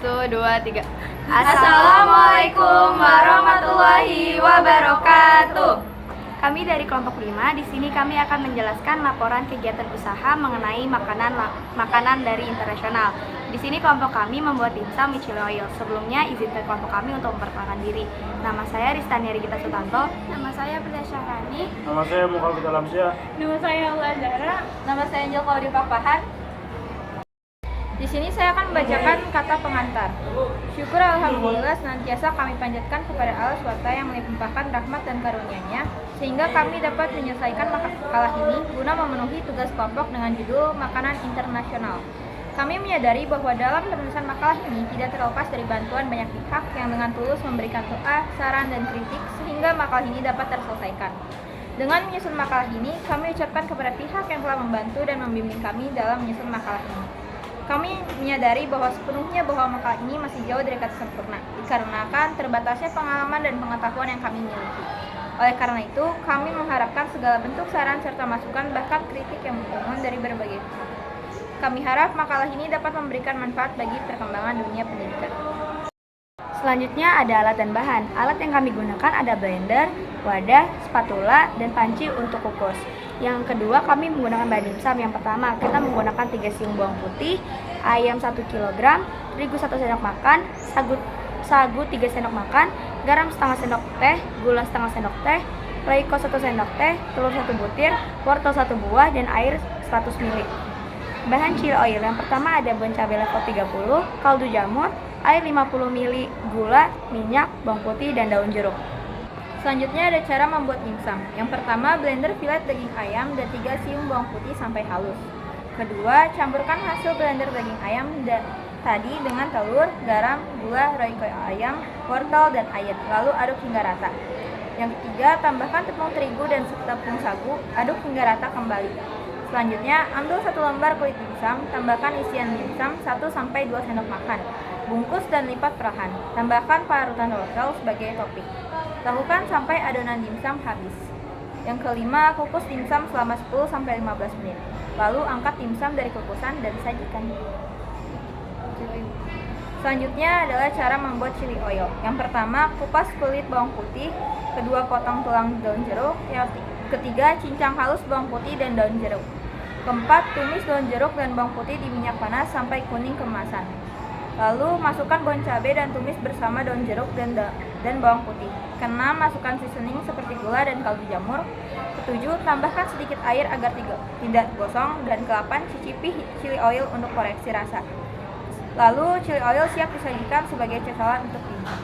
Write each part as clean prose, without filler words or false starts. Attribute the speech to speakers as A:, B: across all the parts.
A: 1, 2, 3.
B: Assalamualaikum warahmatullahi wabarakatuh.
A: Kami dari kelompok 5, di sini kami akan menjelaskan laporan kegiatan usaha mengenai makanan dari internasional. Di sini kelompok kami membuat dimsum with chili oil. Sebelumnya izinkan kelompok kami untuk memperkenalkan diri. Nama saya Ristani Rigita Sutanto.
C: Nama saya Prita Syahrani.
D: Nama saya Muhammad Alamsyah.
C: Nama saya Uladara.
B: Nama saya Angel Kaudi Papahan.
C: Di sini saya akan membacakan kata pengantar. Syukur alhamdulillah senantiasa kami panjatkan kepada Allah SWT yang melimpahkan rahmat dan karunia-Nya sehingga kami dapat menyelesaikan makalah ini guna memenuhi tugas kelompok dengan judul Makanan Internasional. Kami menyadari bahwa dalam penulisan makalah ini tidak terlepas dari bantuan banyak pihak yang dengan tulus memberikan doa, saran, dan kritik sehingga makalah ini dapat terselesaikan. Dengan menyusun makalah ini, kami ucapkan kepada pihak yang telah membantu dan membimbing kami dalam menyusun makalah ini. Kami menyadari bahwa sepenuhnya bahwa makalah ini masih jauh dari kata sempurna, dikarenakan terbatasnya pengalaman dan pengetahuan yang kami miliki. Oleh karena itu, kami mengharapkan segala bentuk saran serta masukan bahkan kritik yang berhubungan dari berbagai pihak. Kami harap makalah ini dapat memberikan manfaat bagi perkembangan dunia pendidikan.
A: Selanjutnya ada alat dan bahan. Alat yang kami gunakan ada blender, wadah, spatula, dan panci untuk kukus. Yang kedua, kami menggunakan bahan dimsum. Yang pertama, kita menggunakan 3 siung bawang putih, ayam 1 kg, terigu 1 sendok makan, sagu 3 sendok makan, garam setengah sendok teh, gula setengah sendok teh, roiko 1 sendok teh, telur 1 butir, wortel 1 buah, dan air 100 ml. Bahan chili oil yang pertama ada bon cabai level 30, kaldu jamur, air 50 ml, gula, minyak, bawang putih, dan daun jeruk.
C: Selanjutnya ada cara membuat dimsum. Yang pertama, blender filet daging ayam dan 3 siung bawang putih sampai halus. Kedua, campurkan hasil blender daging ayam tadi dengan telur, garam, gula, roiko ayam, wortel, dan air. Lalu aduk hingga rata. Yang ketiga, tambahkan tepung terigu dan tepung sagu, aduk hingga rata kembali. Selanjutnya, ambil 1 lembar kulit dimsum, tambahkan isian dimsum 1-2 sendok makan. Bungkus dan lipat perlahan. Tambahkan parutan wortel sebagai topping. Lakukan sampai adonan dimsum habis. Yang kelima, kukus dimsum selama 10-15 menit. Lalu angkat dimsum dari kukusan dan sajikan. Selanjutnya adalah cara membuat chili oil. Yang pertama, kupas kulit bawang putih. Kedua, potong tulang daun jeruk. Yang ketiga, cincang halus bawang putih dan daun jeruk. Keempat, tumis daun jeruk dan bawang putih di minyak panas sampai kuning keemasan. Lalu masukkan bon cabai dan tumis bersama daun jeruk dan bawang putih. Keenam, masukkan seasoning seperti gula dan kaldu jamur. Ketujuh, tambahkan sedikit air agar tidak gosong. Dan ke-8, cicipi chili oil untuk koreksi rasa. Lalu chili oil siap disajikan sebagai cakalan untuk dimsum.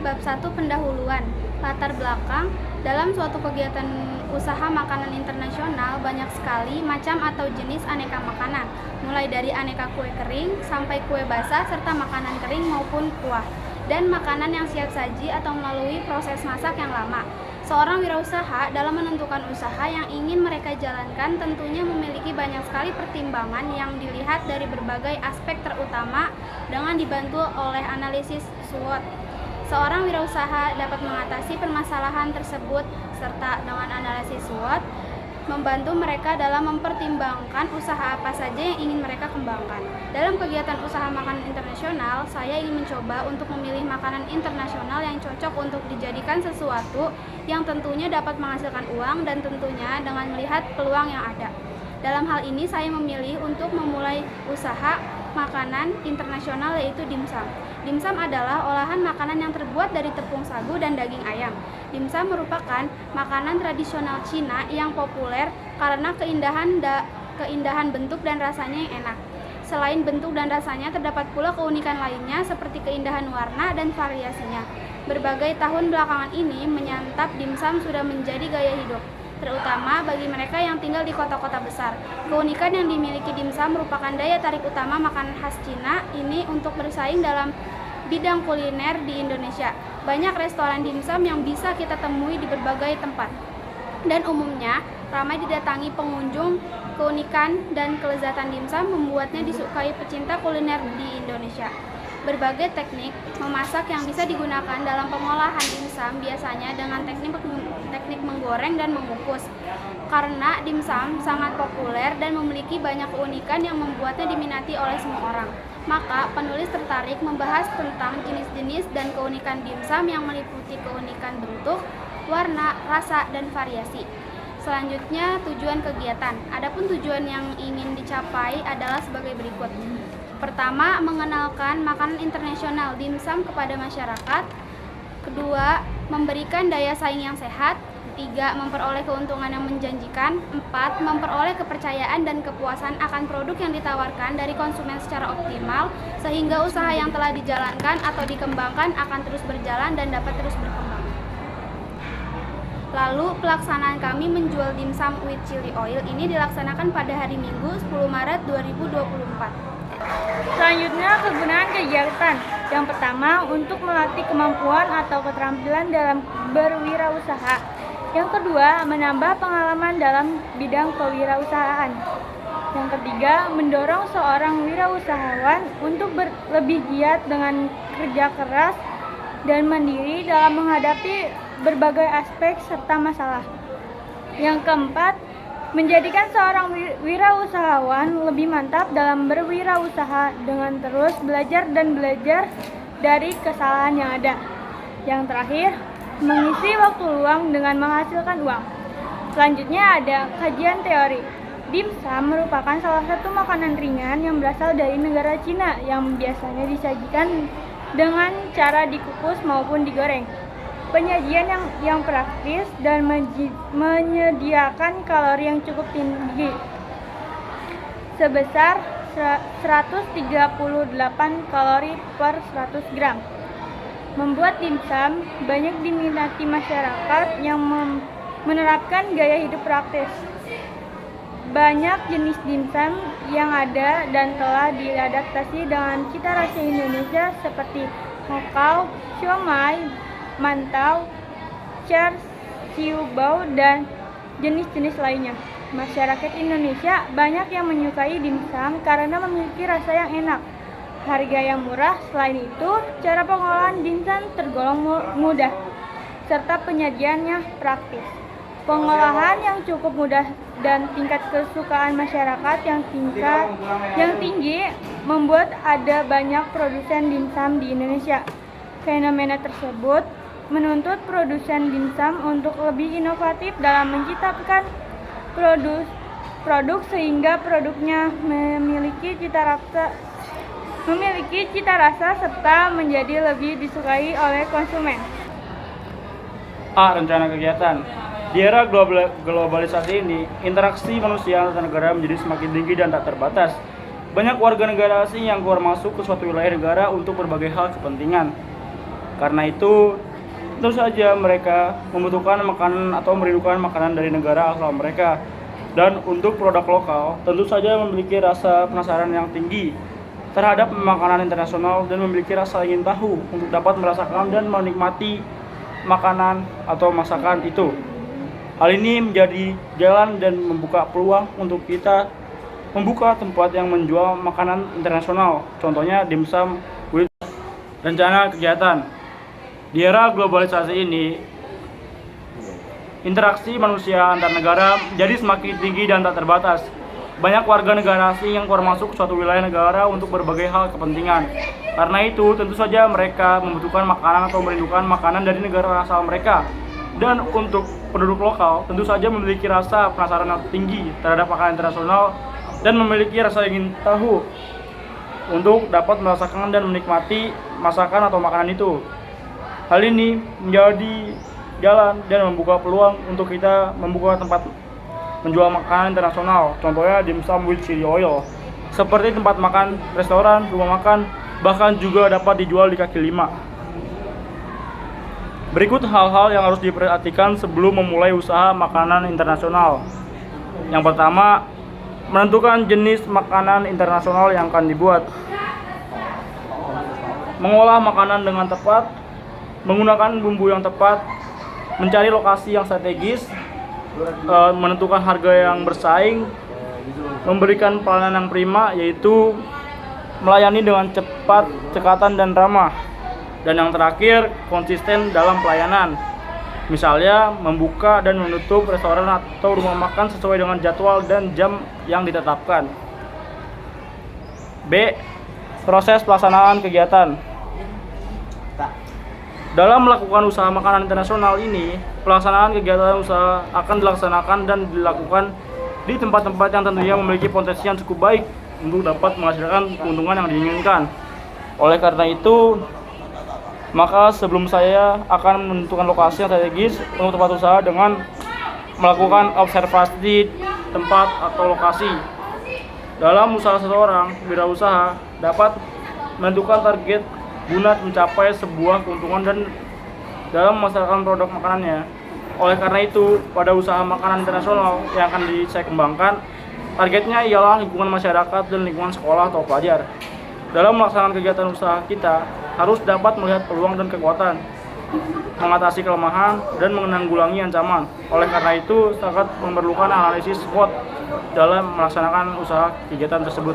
E: Bab 1 Pendahuluan. Latar belakang. Dalam suatu kegiatan usaha makanan internasional banyak sekali macam atau jenis aneka makanan, mulai dari aneka kue kering sampai kue basah serta makanan kering maupun kuah, dan makanan yang siap saji atau melalui proses masak yang lama. Seorang wirausaha dalam menentukan usaha yang ingin mereka jalankan tentunya memiliki banyak sekali pertimbangan yang dilihat dari berbagai aspek, terutama dengan dibantu oleh analisis SWOT. Seorang wirausaha dapat mengatasi permasalahan tersebut serta dengan analisis SWOT membantu mereka dalam mempertimbangkan usaha apa saja yang ingin mereka kembangkan. Dalam kegiatan usaha makanan internasional, saya ingin mencoba untuk memilih makanan internasional yang cocok untuk dijadikan sesuatu yang tentunya dapat menghasilkan uang dan tentunya dengan melihat peluang yang ada. Dalam hal ini saya memilih untuk memulai usaha makanan internasional yaitu dimsum. Dimsum adalah olahan makanan yang terbuat dari tepung sagu dan daging ayam. Dimsum merupakan makanan tradisional Cina yang populer karena keindahan bentuk dan rasanya yang enak. Selain bentuk dan rasanya, terdapat pula keunikan lainnya seperti keindahan warna dan variasinya. Berbagai tahun belakangan ini, menyantap dimsum sudah menjadi gaya hidup, terutama bagi mereka yang tinggal di kota-kota besar. Keunikan yang dimiliki dimsum merupakan daya tarik utama makanan khas Cina ini untuk bersaing dalam bidang kuliner di Indonesia. Banyak restoran dimsum yang bisa kita temui di berbagai tempat dan umumnya ramai didatangi pengunjung. Keunikan dan kelezatan dimsum membuatnya disukai pecinta kuliner di Indonesia. berbagai teknik memasak yang bisa digunakan dalam pengolahan dimsum, biasanya dengan teknik menggoreng dan mengukus. Karena dimsum sangat populer dan memiliki banyak keunikan yang membuatnya diminati oleh semua orang, maka penulis tertarik membahas tentang jenis-jenis dan keunikan dimsum yang meliputi keunikan bentuk, warna, rasa, dan variasi. Selanjutnya, tujuan kegiatan. Adapun tujuan yang ingin dicapai adalah sebagai berikut. Pertama, mengenalkan makanan internasional dimsum kepada masyarakat. Kedua, memberikan daya saing yang sehat. Tiga, memperoleh keuntungan yang menjanjikan. Empat, memperoleh kepercayaan dan kepuasan akan produk yang ditawarkan dari konsumen secara optimal, sehingga usaha yang telah dijalankan atau dikembangkan akan terus berjalan dan dapat terus berkembang. Lalu, pelaksanaan kami menjual dimsum with chili oil ini dilaksanakan pada hari Minggu 10 Maret 2024.
A: Selanjutnya, kegunaan kegiatan. Yang pertama, untuk melatih kemampuan atau keterampilan dalam berwirausaha. Yang kedua, menambah pengalaman dalam bidang kewirausahaan. Yang ketiga, mendorong seorang wirausahawan untuk lebih giat dengan kerja keras dan mandiri dalam menghadapi berbagai aspek serta masalah. Yang keempat, menjadikan seorang wirausahawan lebih mantap dalam berwirausaha dengan terus belajar dari kesalahan yang ada. Yang terakhir, mengisi waktu luang dengan menghasilkan uang. Selanjutnya ada kajian teori. Dimsum merupakan salah satu makanan ringan yang berasal dari negara Cina yang biasanya disajikan dengan cara dikukus maupun digoreng. Penyajian yang praktis dan menyediakan kalori yang cukup tinggi sebesar 138 kalori per 100 gram. Membuat dimsum banyak diminati masyarakat yang menerapkan gaya hidup praktis. Banyak jenis dimsum yang ada dan telah diadaptasi dengan cita rasa Indonesia seperti hakau, siomay, mantau, char siu bau, dan jenis-jenis lainnya. Masyarakat Indonesia banyak yang menyukai dimsum karena memiliki rasa yang enak, harga yang murah. Selain itu, cara pengolahan dimsum tergolong mudah, serta penyajiannya praktis. Pengolahan yang cukup mudah dan tingkat kesukaan masyarakat yang tinggi membuat ada banyak produsen dimsum di Indonesia. Fenomena tersebut menuntut produsen dimsum untuk lebih inovatif dalam menciptakan produk sehingga produknya memiliki cita rasa serta menjadi lebih disukai oleh konsumen.
D: A. Rencana kegiatan. Di era globalisasi ini, interaksi manusia antar negara menjadi semakin tinggi dan tak terbatas. Banyak warga negara asing yang keluar masuk ke suatu wilayah negara untuk berbagai hal kepentingan. Karena itu, tentu saja mereka membutuhkan makanan atau merindukan makanan dari negara asal mereka. Dan untuk produk lokal, tentu saja memiliki rasa penasaran yang tinggi terhadap makanan internasional dan memiliki rasa ingin tahu untuk dapat merasakan dan menikmati makanan atau masakan itu. Hal ini menjadi jalan dan membuka peluang untuk kita membuka tempat yang menjual makanan internasional. Contohnya dimsum with. Rencana kegiatan. Di era globalisasi ini, interaksi manusia antar negara jadi semakin tinggi dan tak terbatas. Banyak warga negara asing yang keluar masuk suatu wilayah negara untuk berbagai hal kepentingan. Karena itu, tentu saja mereka membutuhkan makanan atau merindukan makanan dari negara asal mereka. Dan untuk penduduk lokal, tentu saja memiliki rasa penasaran yang tinggi terhadap makanan internasional dan memiliki rasa ingin tahu untuk dapat merasakan dan menikmati masakan atau makanan itu. Hal ini menjadi jalan dan membuka peluang untuk kita membuka tempat menjual makanan internasional. Contohnya dimsum with chili oil. Seperti tempat makan, restoran, rumah makan, bahkan juga dapat dijual di kaki lima. Berikut hal-hal yang harus diperhatikan sebelum memulai usaha makanan internasional. Yang pertama, menentukan jenis makanan internasional yang akan dibuat. Mengolah makanan dengan tepat, menggunakan bumbu yang tepat, mencari lokasi yang strategis, menentukan harga yang bersaing, memberikan pelayanan yang prima, yaitu melayani dengan cepat, cekatan, dan ramah. Dan yang terakhir, konsisten dalam pelayanan. Misalnya, membuka dan menutup restoran atau rumah makan sesuai dengan jadwal dan jam yang ditetapkan. B. Proses pelaksanaan kegiatan. Dalam melakukan usaha makanan internasional ini, pelaksanaan kegiatan usaha akan dilaksanakan dan dilakukan di tempat-tempat yang tentunya memiliki potensi yang cukup baik untuk dapat menghasilkan keuntungan yang diinginkan. Oleh karena itu, maka sebelum saya akan menentukan lokasi yang strategis untuk tempat usaha dengan melakukan observasi tempat atau lokasi. Dalam usaha seseorang, wirausaha dapat menentukan target guna mencapai sebuah keuntungan dan dalam memasarkan produk makanannya. Oleh karena itu, pada usaha makanan internasional yang akan saya kembangkan, targetnya ialah lingkungan masyarakat dan lingkungan sekolah atau pelajar. Dalam melaksanakan kegiatan usaha kita, harus dapat melihat peluang dan kekuatan, mengatasi kelemahan, dan menanggulangi ancaman. Oleh karena itu, sangat memerlukan analisis SWOT dalam melaksanakan usaha kegiatan tersebut.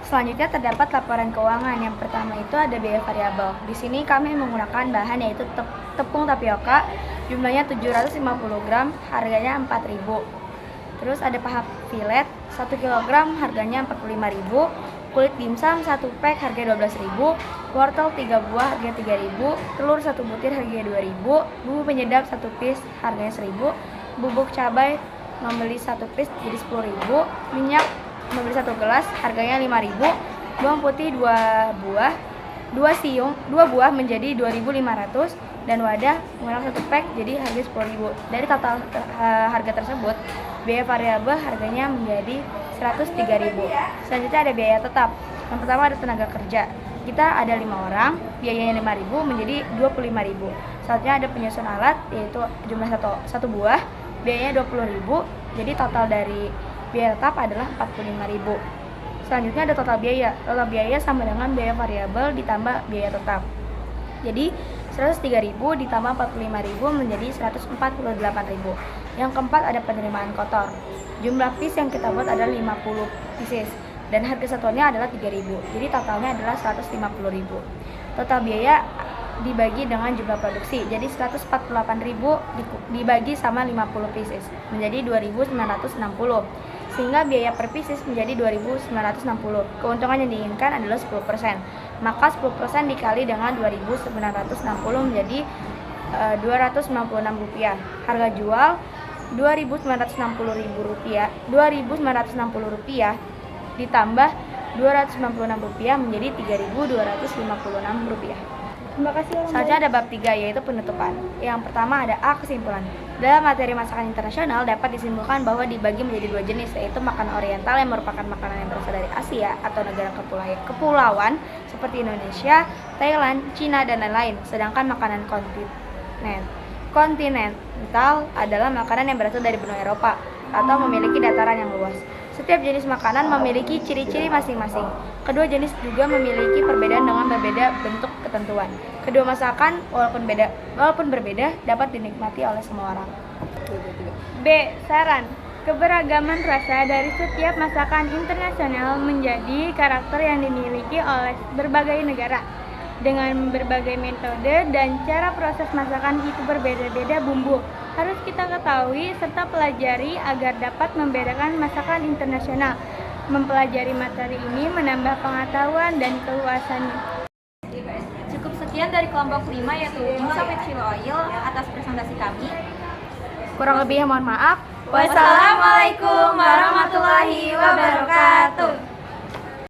A: Selanjutnya terdapat laporan keuangan. Yang pertama itu ada biaya variabel. Di sini kami menggunakan bahan yaitu tepung tapioka, jumlahnya 750 gram, harganya 4.000. Terus ada paha filet 1 kg, harganya 45.000. Kulit dimsum 1 pack, harga 12.000. Wortel 3 buah, harga 3.000. Telur 1 butir, harga 2.000. Bumbu penyedap 1 piece, harganya 1.000. Bubuk cabai membeli 1 piece jadi 10.000. Minyak membeli 1 gelas, harganya 5.000. Bawang putih 2 buah, 2 siung, 2 buah menjadi 2.500, dan wadah menggunakan 1 pack jadi harga 10.000. Dari total harga tersebut, biaya variabel harganya menjadi 103.000. Selanjutnya ada biaya tetap. Yang pertama ada tenaga kerja. Kita ada 5 orang, biayanya 5.000 menjadi 25.000. Selanjutnya ada penyusun alat, yaitu jumlah 1 buah, biayanya 20.000. Jadi total dari biaya tetap adalah 45.000. Selanjutnya ada total biaya. Total biaya sama dengan biaya variabel ditambah biaya tetap. Jadi 103.000 ditambah 45.000 menjadi 148.000. Yang keempat ada penerimaan kotor. Jumlah piece yang kita buat adalah 50 pieces dan harga satuannya adalah 3.000. Jadi totalnya adalah 150.000. Total biaya dibagi dengan jumlah produksi. Jadi 148.000 dibagi sama 50 pieces menjadi 2.960. Sehingga biaya per pieces menjadi 2.960. Keuntungan yang diinginkan adalah 10%. Maka 10% dikali dengan 2.960 menjadi Rp296. Harga jual Rp2.960 Rp2.960 ditambah Rp296 menjadi Rp3.256.
E: Terima kasih.
A: Selanjutnya ada bab 3 yaitu penutupan. Yang pertama ada A, kesimpulan. Dalam materi masakan internasional dapat disimpulkan bahwa dibagi menjadi 2 jenis, yaitu makanan oriental yang merupakan makanan yang berasal dari Asia atau negara kepulauan seperti Indonesia, Thailand, Cina, dan lain-lain. Sedangkan makanan kontinental adalah makanan yang berasal dari benua Eropa atau memiliki dataran yang luas. Setiap jenis makanan memiliki ciri-ciri masing-masing. Kedua jenis juga memiliki perbedaan dengan berbeda bentuk ketentuan. Kedua masakan walaupun berbeda dapat dinikmati oleh semua orang.
C: B. Saran. Keberagaman rasa dari setiap masakan internasional menjadi karakter yang dimiliki oleh berbagai negara. Dengan berbagai metode dan cara proses masakan itu berbeda-beda bumbu. Harus kita ketahui serta pelajari agar dapat membedakan masakan internasional. Mempelajari materi ini menambah pengetahuan dan keluasannya.
B: Cukup sekian dari kelompok 5 yaitu Dimsum with Chili Oil atas presentasi kami.
A: Kurang lebihnya mohon maaf.
B: Wassalamualaikum warahmatullahi wabarakatuh.